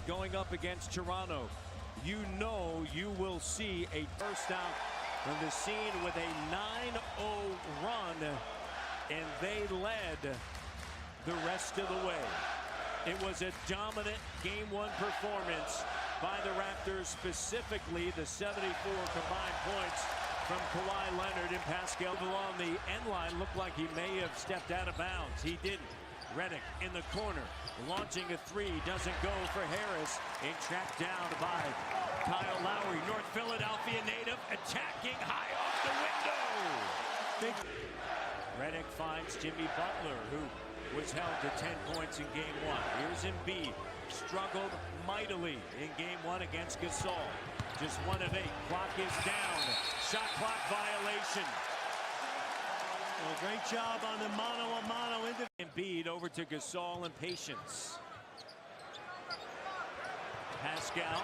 going up against Toronto. You know you will see a first out from the scene with a 9-0 run, and they led the rest of the way. It was a dominant Game 1 performance by the Raptors, specifically the 74 combined points from Kawhi Leonard, and Pascal along the end line looked like he may have stepped out of bounds. He didn't. Redick in the corner, launching a three, doesn't go for Harris, and tracked down by Kyle Lowry. North Philadelphia native attacking high off the window. Redick finds Jimmy Butler, who was held to 10 points in Game 1. Here's Embiid, struggled mightily in Game 1 against Gasol. Just 1 of 8. Clock is down. Shot clock violation. Well, great job on the mano-a-mano. Embiid over to Gasol and Patience. Pascal.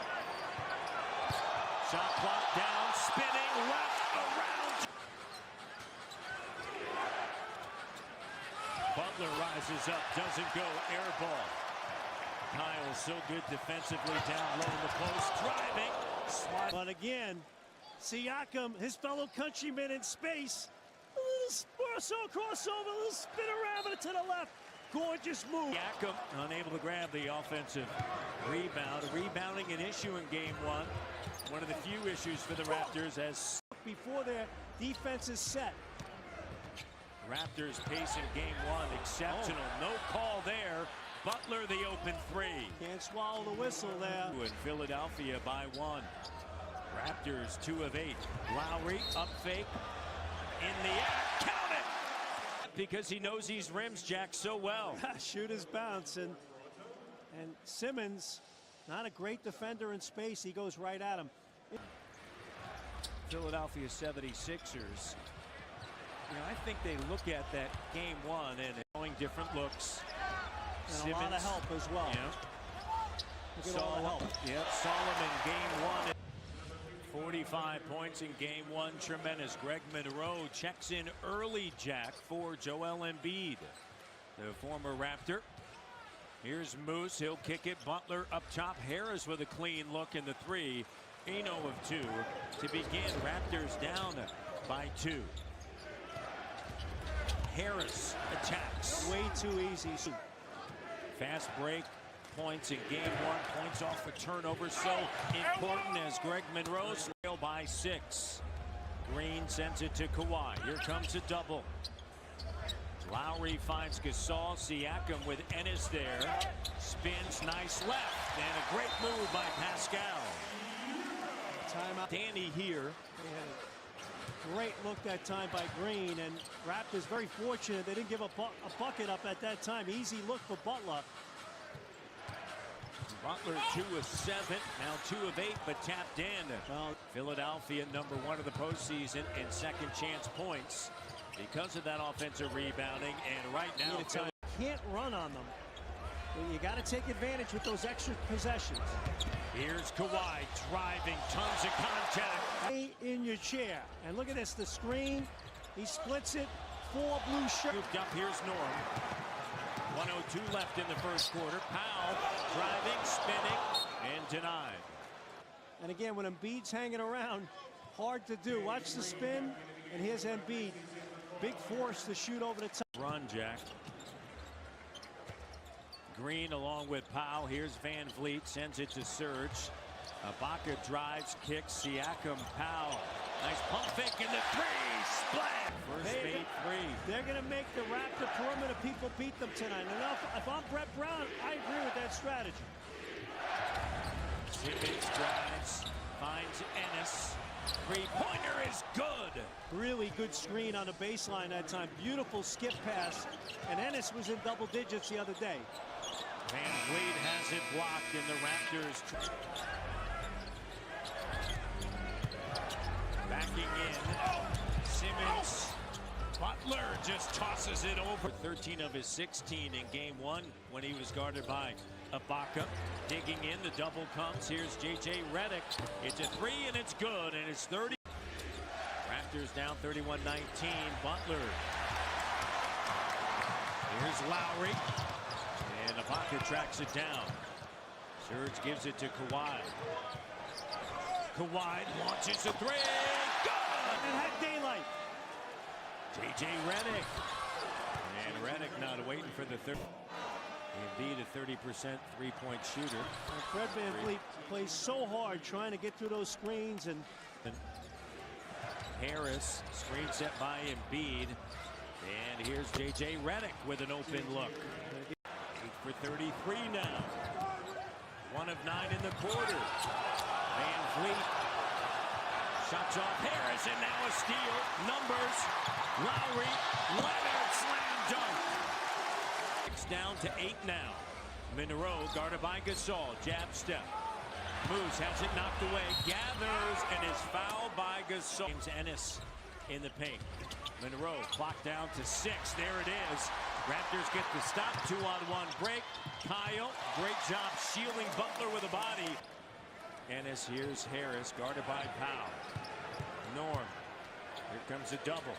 Shot clock down. Spinning left around. Butler rises up. Doesn't go. Air ball. Kyle so good defensively down low in the post. Driving. Slide. But again, Siakam, his fellow countryman in space. A little crossover, a little spin around it to the left. Gorgeous move. Siakam unable to grab the offensive rebound. Rebounding an issue in Game 1. One of the few issues for the Raptors as before their defense is set. Raptors pace in Game 1 exceptional. No call there. Butler the open three. Can't swallow the whistle there. In Philadelphia by 1. Raptors 2 of 8. Lowry up fake. In the act, count it! Because he knows he's rims Jack so well. Shooter's bounce, and Simmons, not a great defender in space. He goes right at him. Philadelphia 76ers. You know, I think they look at that Game 1 and showing different looks. And Simmons, a lot of help as well. Yeah. Look at all the help. Yeah, Solomon Game 1. 45 points in Game 1. Tremendous. Greg Monroe checks in early, Jack, for Joel Embiid, the former Raptor. Here's Moose. He'll kick it. Butler up top. Harris with a clean look in the three. Eno of 2 to begin. Raptors down by 2. Harris attacks. Way too easy. Fast break. Points in Game 1. Points off the turnover. So important as Greg Monroe trail by 6. Green sends it to Kawhi. Here comes a double. Lowry finds Gasol. Siakam with Ennis there. Spins nice left. And a great move by Pascal. Timeout. Danny here. They had a great look that time by Green. And Raptors very fortunate they didn't give a bucket up at that time. Easy look for Butler. Butler 2 of 7, now 2 of 8, but tapped in. Well, Philadelphia number 1 of the postseason in second chance points because of that offensive rebounding. And right now, can't run on them. You got to take advantage with those extra possessions. Here's Kawhi driving, tons of contact. Stay in your chair. And look at this, the screen. He splits it. 4 blue shirts. Up, here's Norm. 1:02 left in the first quarter. Powell driving, spinning, and denied. And again, when Embiid's hanging around, hard to do. Watch the spin, and here's Embiid. Big force to shoot over the top. Run, Jack. Green along with Powell. Here's Van Vliet, sends it to Serge. Ibaka drives, kicks, Siakam, Powell. Nice pump fake in the three, splat! First made 3. They're going to make the Raptor perimeter people beat them tonight. And if I'm Brett Brown, I agree with that strategy. Simmons drives, finds Ennis. Three-pointer is good. Really good screen on the baseline that time. Beautiful skip pass. And Ennis was in double digits the other day. Van Vliet has it blocked in the Raptors. Backing in. Simmons. Butler just tosses it over. 13 of his 16 in Game 1 when he was guarded by Ibaka. Digging in, the double comes. Here's J.J. Redick. It's a 3 and it's good, and it's 30. Raptors down 31-19. Butler. Here's Lowry. And Ibaka tracks it down. Serge gives it to Kawhi. Kawhi launches a three. Good! And had daylight. J.J. Redick. And Redick not waiting for the third. Embiid a 30% three-point shooter. And Fred VanVleet plays so hard trying to get through those screens. And Harris, screen set by Embiid. And here's J.J. Redick with an open look. 8 for 33 now. 1 of 9 in the quarter. VanVleet shots off Harris, and now a steal. Numbers. Lowry, Leonard, slam dunk. It's down to 8 now. Monroe guarded by Gasol. Jab step. Moves, has it knocked away. Gathers and is fouled by Gasol. James Ennis in the paint. Monroe clock down to 6. There it is. Raptors get the stop. 2-on-1 break. Kyle, great job shielding Butler with a body. Ennis, here's Harris, guarded by Powell. Norm. Here comes a double.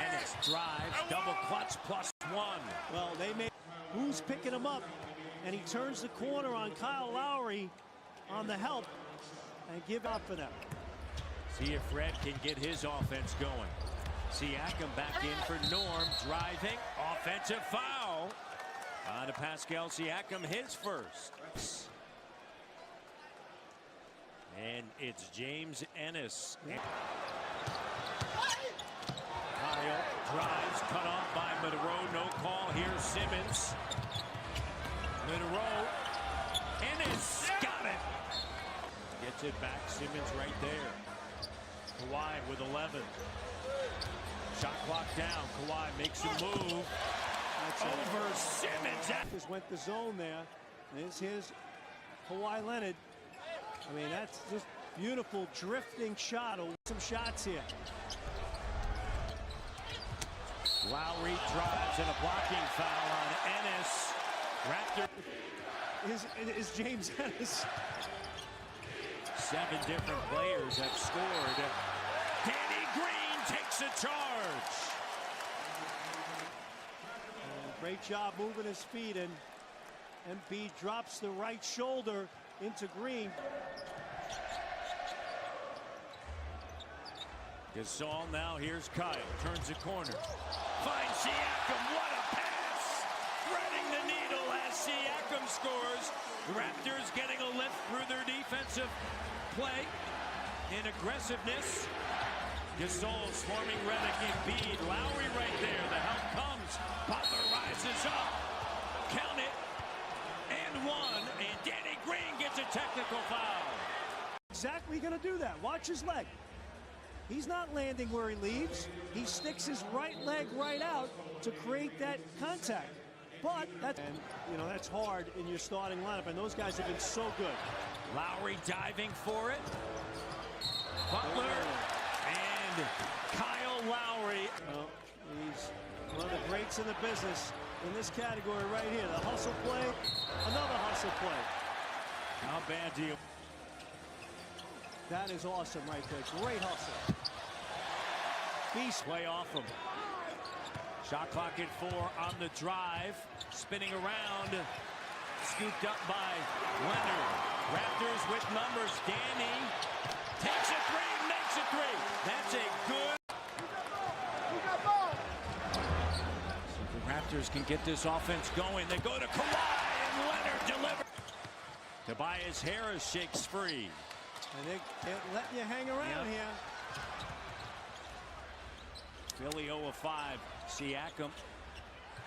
Ennis drives, double clutch +1. well, they made who's picking him up, and he turns the corner on Kyle Lowry on the help and give up for them. See if Fred can get his offense going. Siakam back in for Norm, driving, offensive foul. On to Pascal Siakam, his first. And it's James Ennis. Kyle drives, cut off by Monroe. No call here. Simmons. Monroe. Ennis got it. Gets it back. Simmons right there. Kawhi with 11. Shot clock down. Kawhi makes a move. Over Simmons. Just went the zone there. Here's Kawhi Leonard. I mean, that's just beautiful drifting shot. Some shots here. Lowry drives and a blocking foul on Ennis. Raptor. Is James Ennis. 7 different players have scored. Danny Green takes a charge. Great job moving his feet, and Embiid drops the right shoulder into Green. Gasol now, here's Kyle, turns the corner. Finds Siakam, what a pass! Threading the needle as Siakam scores. Raptors getting a lift through their defensive play in aggressiveness. Gasol swarming Redick, Embiid, Lowry right there. The help comes. Butler rises up. Count it. And 1. And Danny Green gets a technical foul. Exactly going to do that. Watch his leg. He's not landing where he leaves. He sticks his right leg right out to create that contact. But that's hard in your starting lineup, and those guys have been so good. Lowry diving for it. Butler and Kyle Lowry. Well, he's one of the greats in the business in this category right here. The hustle play, another hustle play. How bad do you? That is awesome right there. Great hustle. Beast play off him. Shot clock at 4 on the drive. Spinning around. Scooped up by Leonard. Raptors with numbers. Danny takes a 3, makes a 3. That's a good. So the Raptors can get this offense going. They go to Kawhi and Leonard delivers. Tobias Harris shakes free. And they can't let you hang around here. Philly 0 of 5. Siakam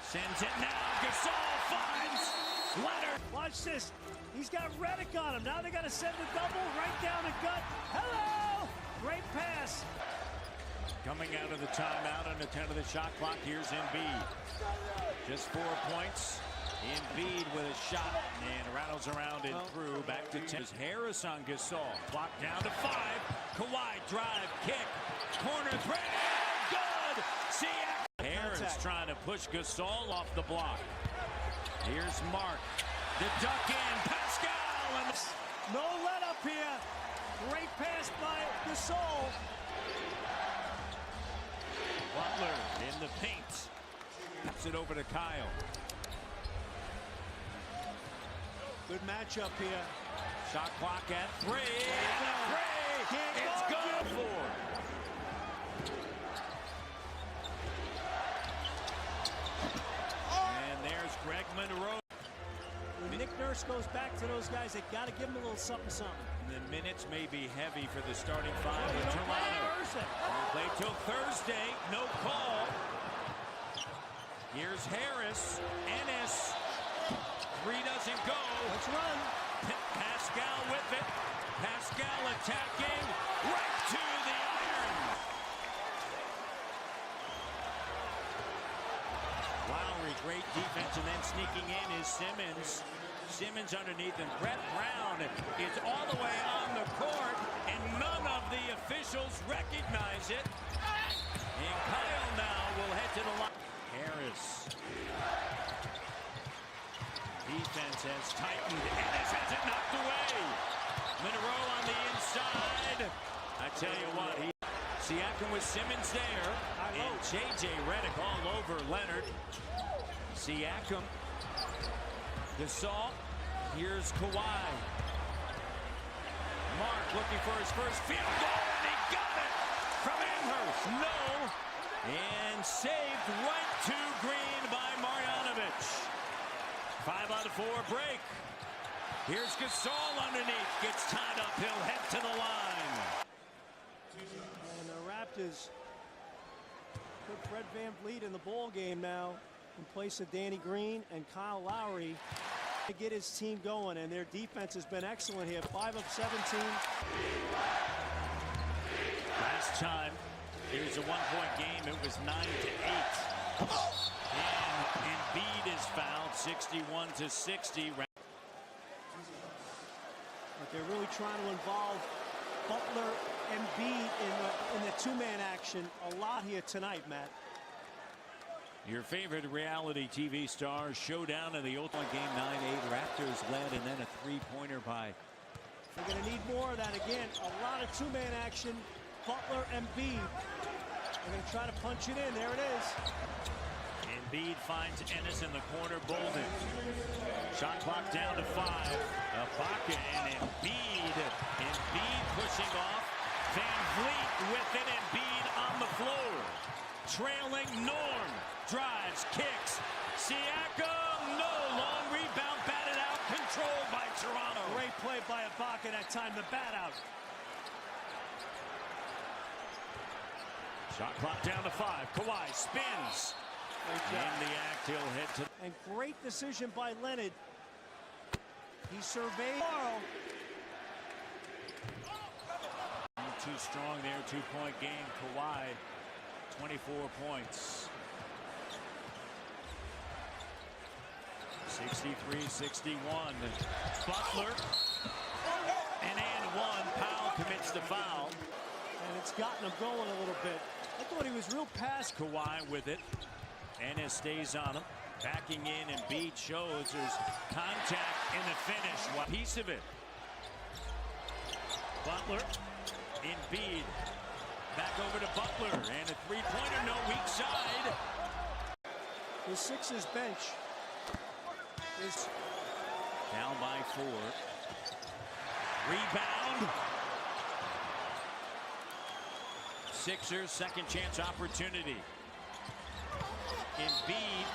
sends it now. Gasol finds Leonard. Watch this. He's got Redick on him. Now they got to send the double right down the gut. Hello! Great pass. Coming out of the timeout on the 10 of the shot clock. Here's Embiid. Just 4 points. Embiid with a shot and rattles around and through. Back to 10. Harris on Gasol. Clock down to 5. Kawhi drive, kick, corner 3. Good. Siakam. Harris trying to push Gasol off the block. Here's Mark. The duck in. Pascal. And no let up here. Great pass by Gasol. Butler in the paint. Pass it over to Kyle. Good matchup here. Shot clock at 3. It's good. 4. And there's Greg Monroe. When Nick Nurse goes back to those guys, they got to give them a little something. The minutes may be heavy for the starting 5 with Toronto. They'll play till Thursday. No call. Here's Harris. Ennis. 3 doesn't go. Let's run. Pascal with it. Pascal attacking. Right to the iron. Lowry, great defense, and then sneaking in is Simmons. Simmons underneath, and Brett Brown is all the way on the court, and none of the officials recognize it. And Kyle now will head to the line. Harris. Defense has tightened. Ennis has it knocked away. Monroe on the inside. I tell you what, Siakam with Simmons there. And J.J. Redick all over Leonard. Siakam. Gasol. Here's Kawhi. Mark looking for his first field goal, and he got it from Amherst. No. And saved right to Green by Marjanovic. 5 out of 4 break. Here's Gasol underneath. Gets tied up. He'll head to the line. And the Raptors put Fred VanVleet in the ball game now in place of Danny Green and Kyle Lowry to get his team going. And their defense has been excellent here. 5 of 17. Last time it was a 1-point game. It was 9-8. And Embiid is fouled 61-60. But they're really trying to involve Butler and Embiid in the two-man action a lot here tonight, Matt. Your favorite reality TV stars showdown in the ultimate game. 9-8. Raptors led, and then a three-pointer by. They're going to need more of that again. A lot of two-man action. Butler and Embiid. They're going to try to punch it in. There it is. Embiid finds Ennis in the corner. Bolden. Shot clock down to 5. Ibaka and Embiid. Embiid pushing off. VanVleet with it. Embiid on the floor. Trailing Norm. Drives, kicks. Siakam. No. Long rebound. Batted out. Controlled by Toronto. Great play by Ibaka that time. The bat out. Shot clock down to 5. Kawhi spins. In the act, he'll head to. And great decision by Leonard. He surveyed. Too strong there. 2-point game. Kawhi, 24 points. 63-61. Butler. And 1. Powell commits the foul. And it's gotten him going a little bit. I thought he was real past. Kawhi with it. Ennis stays on him. Backing in, and Embiid shows there's contact in the finish. One piece of it. Butler. Embiid. Back over to Butler. And a three-pointer. No, weak side. The Sixers bench is down by 4. Rebound. Sixers second chance opportunity. Embiid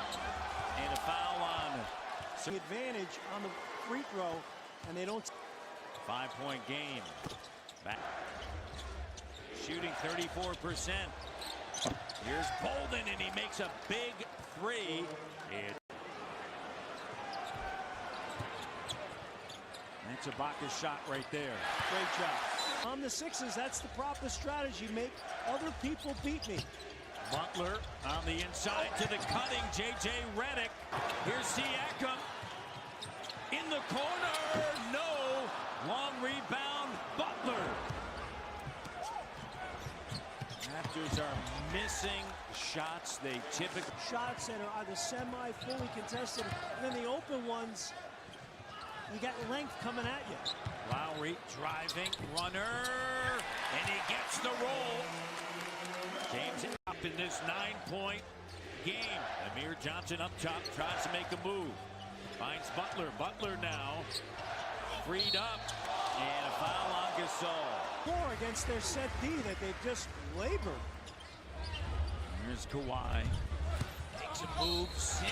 and a foul on the advantage on the free throw, and they don't. 5-point game. Back. Shooting 34%. Here's Bolden, and he makes a big 3. That's Ibaka's shot right there. Great job. On the Sixers, that's the proper strategy. Make other people beat me. Butler on the inside to the cutting J.J. Redick. Here's Siakam in the corner. No. Long rebound. Butler. Raptors are missing shots. They typically. Shots that are either semi-fully contested, and then the open ones, you got length coming at you. Lowry driving, runner, and he gets the roll. James up in this 9-point game. Amir Johnson up top tries to make a move. Finds Butler. Butler now freed up. And a foul on Gasol. More against their set D that they've just labored. Here's Kawhi. Makes a move. Simmons.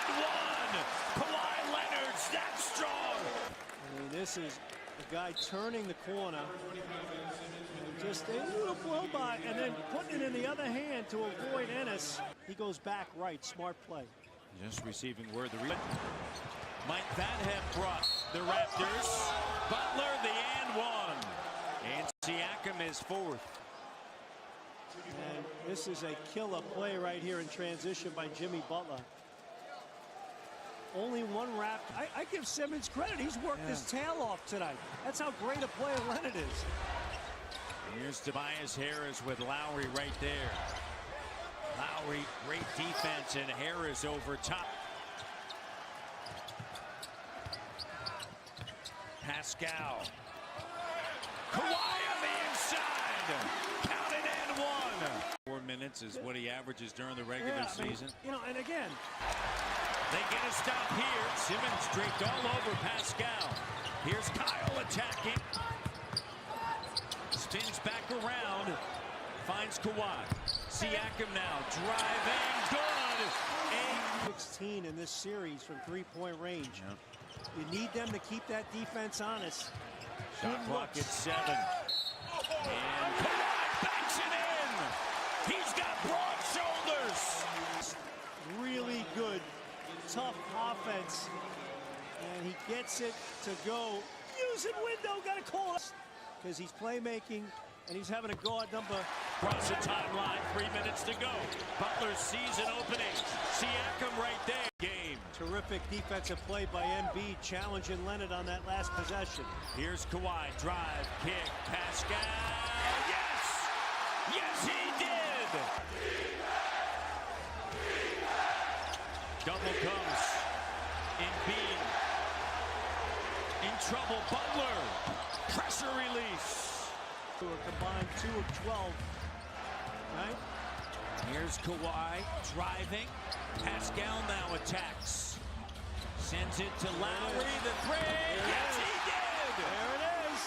And one. Kawhi Leonard's that strong. I mean, this is the guy turning the corner. And just a little blow by, and then putting it in the other hand to avoid Ennis. He goes back right. Smart play. Just receiving word. Might that have brought the Raptors? Butler the and one. And Siakam is fourth. And this is a killer play right here in transition by Jimmy Butler. Only one Raptor. I give Simmons credit. He's worked his tail off tonight. That's how great a player Leonard is. Here's Tobias Harris with Lowry right there. Lowry, great defense, and Harris over top. Pascal. Kawhi on the inside. Count it and one. 4 minutes is what he averages during the regular season. You know, and again, they get a stop here. Simmons draped all over Pascal. Here's Kyle attacking. Spins back around. Finds Kawhi. Siakam now driving. Good. 16 in this series from three-point range. You need them to keep that defense honest. Shot clock at 7. And Kawhi banks it in. He's got broad shoulders. Really good, tough offense. And he gets it to go. Using window, got to call us. Because he's playmaking, and he's having a guard number. Cross the timeline, 3 minutes to go. Butler sees an opening. Siakam right there. Game. Terrific defensive play by Embiid, challenging Leonard on that last possession. Here's Kawhi, drive, kick, Pascal. Yes! Yes, he did! Double comes. Embiid. In trouble, Butler. Pressure release. To a combined 2 of 12. Right? Here's Kawhi driving. Pascal now attacks. Sends it to Lowry. The three. Yes, he did. There it is.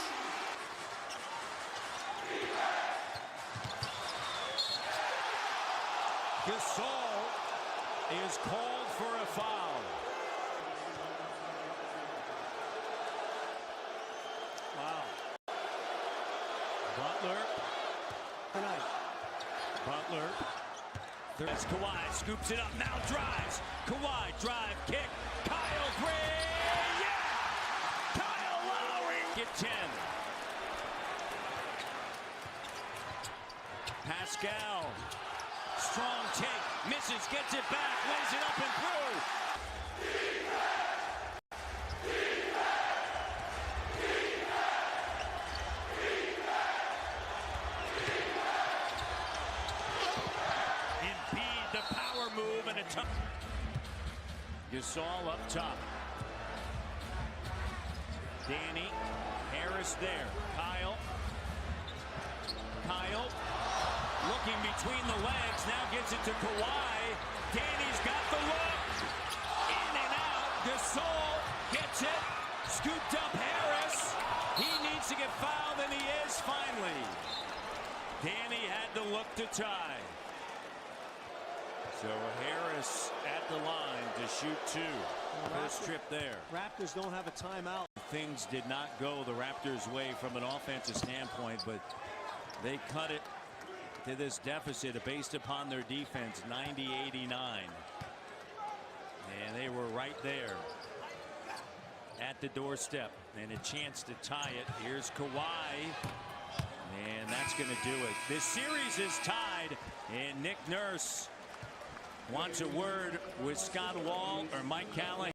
Gasol is called for a foul. Wow. Butler. Tonight. Butler. As Kawhi scoops it up, now drives. Kawhi, drive, kick. Kyle Gray. Yeah! Kyle Lowry. Get 10. Pascal. Strong take. Misses, gets it back. Lays it up and through. Move and a tough. Gasol up top. Danny. Harris there. Kyle. Looking between the legs. Now gets it to Kawhi. Danny's got the look. In and out. Gasol gets it. Scooped up Harris. He needs to get fouled, and he is finally. Danny had to look to tie. So Harris at the line to shoot 2. First trip there. Raptors don't have a timeout. Things did not go the Raptors' way from an offensive standpoint, but they cut it to this deficit based upon their defense, 90-89. And they were right there at the doorstep and a chance to tie it. Here's Kawhi. And that's going to do it. This series is tied, and Nick Nurse wants a word with Scott Wall or Mike Callahan.